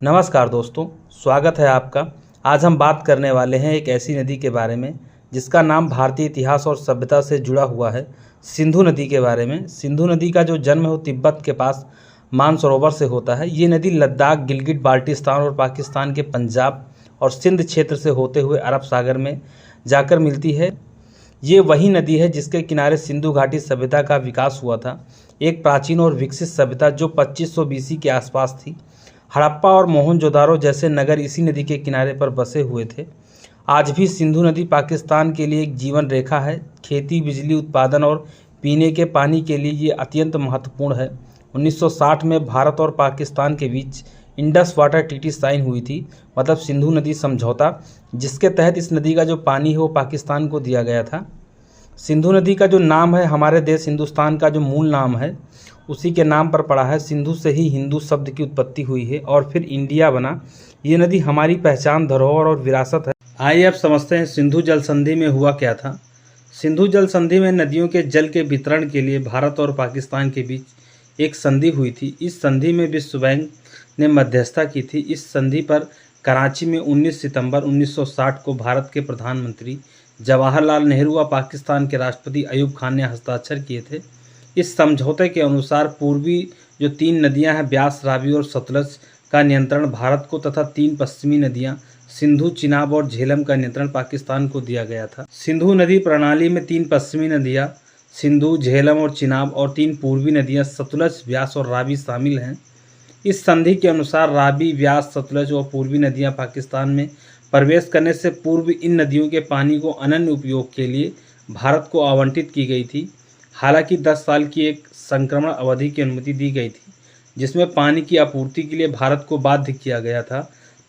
नमस्कार दोस्तों, स्वागत है आपका। आज हम बात करने वाले हैं एक ऐसी नदी के बारे में जिसका नाम भारतीय इतिहास और सभ्यता से जुड़ा हुआ है, सिंधु नदी के बारे में। सिंधु नदी का जो जन्म है वो तिब्बत के पास मानसरोवर से होता है। ये नदी लद्दाख, गिलगित बाल्टिस्तान और पाकिस्तान के पंजाब और सिंध क्षेत्र से होते हुए अरब सागर में जाकर मिलती है। ये वही नदी है जिसके किनारे सिंधु घाटी सभ्यता का विकास हुआ था, एक प्राचीन और विकसित सभ्यता जो 2500 बीसी के आसपास थी। हड़प्पा और मोहनजोदारो जैसे नगर इसी नदी के किनारे पर बसे हुए थे। आज भी सिंधु नदी पाकिस्तान के लिए एक जीवन रेखा है। खेती, बिजली उत्पादन और पीने के पानी के लिए ये अत्यंत महत्वपूर्ण है। 1960 में भारत और पाकिस्तान के बीच इंडस वाटर ट्रीटी साइन हुई थी, मतलब सिंधु नदी समझौता, जिसके तहत इस नदी का जो पानी है वो पाकिस्तान को दिया गया था। सिंधु नदी का जो नाम है, हमारे देश हिंदुस्तान का जो मूल नाम है उसी के नाम पर पड़ा है। सिंधु से ही हिंदू शब्द की उत्पत्ति हुई है और फिर इंडिया बना। ये नदी हमारी पहचान, धरोहर और विरासत है। आइए अब समझते हैं सिंधु जल संधि में हुआ क्या था। सिंधु जल संधि में नदियों के जल के वितरण के लिए भारत और पाकिस्तान के बीच एक संधि हुई थी। इस संधि में विश्व बैंक ने मध्यस्थता की थी। इस संधि पर कराची में 19 सितंबर 1960 को भारत के प्रधानमंत्री जवाहरलाल नेहरू व पाकिस्तान के राष्ट्रपति अयूब खान ने हस्ताक्षर किए थे। इस समझौते के अनुसार पूर्वी जो 3 नदियां हैं, ब्यास, रावी और सतलज, का नियंत्रण भारत को तथा 3 पश्चिमी नदियां सिंधु, चिनाब और झेलम का नियंत्रण पाकिस्तान को दिया गया था। सिंधु नदी प्रणाली में 3 पश्चिमी नदियां सिंधु, झेलम और चिनाब और 3 पूर्वी नदियां सतलज, ब्यास और रावी शामिल हैं। इस संधि के अनुसार रावी, व्यास, सतलज और पूर्वी नदियां पाकिस्तान में प्रवेश करने से पूर्व इन नदियों के पानी को अनन्य उपयोग के लिए भारत को आवंटित की गई थी। हालांकि 10 साल की एक संक्रमण अवधि की अनुमति दी गई थी, जिसमें पानी की आपूर्ति के लिए भारत को बाध्य किया गया था,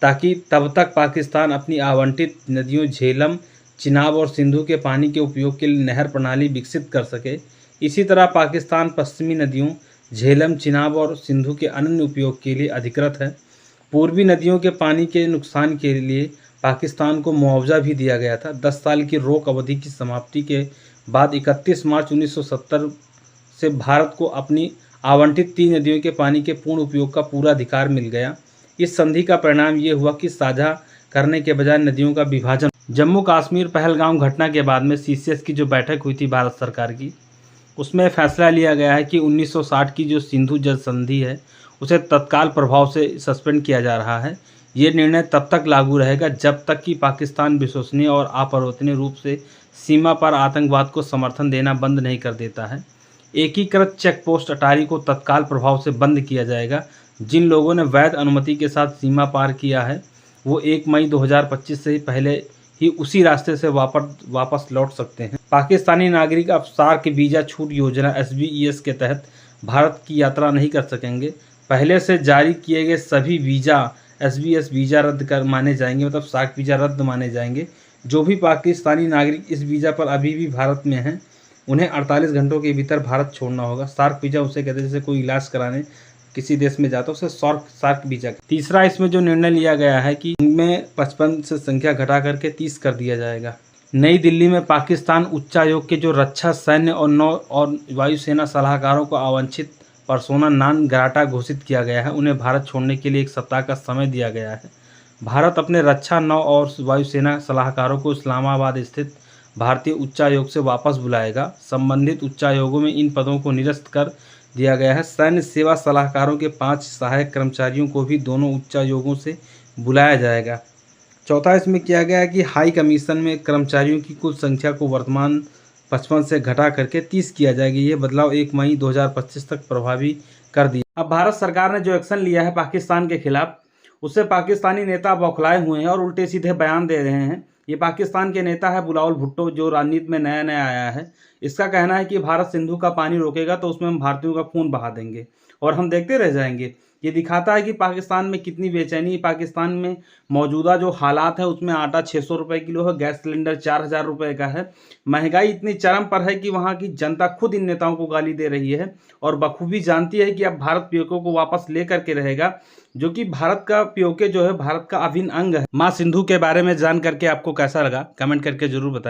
ताकि तब तक पाकिस्तान अपनी आवंटित नदियों झेलम, चिनाब और सिंधु के पानी के उपयोग के लिए नहर प्रणाली विकसित कर सके। इसी तरह पाकिस्तान पश्चिमी नदियों झेलम, चिनाब और सिंधु के अनन्य उपयोग के लिए अधिकृत है। पूर्वी नदियों के पानी के नुकसान के लिए पाकिस्तान को मुआवजा भी दिया गया था। 10 साल की रोक अवधि की समाप्ति के बाद 31 मार्च 1970 से भारत को अपनी आवंटित 3 नदियों के पानी के पूर्ण उपयोग का पूरा अधिकार मिल गया। इस संधि का परिणाम ये हुआ कि साझा करने के बजाय नदियों का विभाजन। जम्मू कश्मीर पहलगाम घटना के बाद में सीसीएस की जो बैठक हुई थी भारत सरकार की, उसमें फैसला लिया गया है कि 1960 की जो सिंधु जल संधि है उसे तत्काल प्रभाव से सस्पेंड किया जा रहा है। ये निर्णय तब तक लागू रहेगा जब तक कि पाकिस्तान विश्वसनीय और अपरिवर्तनीय रूप से सीमा पर आतंकवाद को समर्थन देना बंद नहीं कर देता है। एकीकृत चेक पोस्ट अटारी को तत्काल प्रभाव से बंद किया जाएगा। जिन लोगों ने वैध अनुमति के साथ सीमा पार किया है वो 1 मई 2025 से पहले ही उसी रास्ते से वापस लौट सकते हैं। पाकिस्तानी नागरिक अब सार्क वीज़ा छूट योजना SVES के तहत भारत की यात्रा नहीं कर सकेंगे। पहले से जारी किए गए सभी वीज़ा SVS वीज़ा रद्द कर माने जाएंगे, मतलब सार्क वीज़ा रद्द माने जाएंगे। जो भी पाकिस्तानी नागरिक इस वीज़ा पर अभी भी भारत में हैं, उन्हें 48 घंटों के भीतर भारत छोड़ना होगा। सार्क वीज़ा उसे कहते हैं, जैसे कोई इलाज कराने किसी देश में जाता है उसे सार्क वीज़ा। तीसरा इसमें जो निर्णय लिया गया है कि इनमें 55 से संख्या घटा करके 30 कर दिया जाएगा। नई दिल्ली में पाकिस्तान उच्चायोग के जो रक्षा, सैन्य और नौ और वायुसेना सलाहकारों को अवांछित पर्सोना नॉन ग्राटा घोषित किया गया है। उन्हें भारत छोड़ने के लिए 1 सप्ताह का समय दिया गया है। भारत अपने रक्षा, नौ और वायुसेना सलाहकारों को इस्लामाबाद स्थित भारतीय उच्चायोग से वापस बुलाएगा। संबंधित उच्चायोगों में इन पदों को निरस्त कर दिया गया है। सैन्य सेवा सलाहकारों के 5 सहायक कर्मचारियों को भी दोनों उच्चायोगों से बुलाया जाएगा। चौथा इसमें किया गया है कि हाई कमीशन में कर्मचारियों की कुल संख्या को वर्तमान 55 से घटा करके 30 किया जाएगा। ये बदलाव 1 मई 2025 तक प्रभावी कर दिया। अब भारत सरकार ने जो एक्शन लिया है पाकिस्तान के खिलाफ, उससे पाकिस्तानी नेता बौखलाए हुए हैं और उल्टे सीधे बयान दे रहे हैं। ये पाकिस्तान के नेता है बुलावल भुट्टो, जो राजनीति में नया नया आया है। इसका कहना है कि भारत सिंधु का पानी रोकेगा तो उसमें हम भारतीयों का खून बहा देंगे और हम देखते रह जाएंगे। ये दिखाता है कि पाकिस्तान में कितनी बेचैनी। पाकिस्तान में मौजूदा जो हालात है उसमें आटा 600 रुपये किलो है, गैस सिलेंडर 4000 रुपये का है। महंगाई इतनी चरम पर है कि वहाँ की जनता खुद इन नेताओं को गाली दे रही है और बखूबी जानती है कि अब भारत पीओके को वापस ले करके रहेगा, जो कि भारत का पीओके जो है भारत का अभिन्न अंग है। माँ सिंधु के बारे में जान करके आपको कैसा लगा, कमेंट करके जरूर बताएं।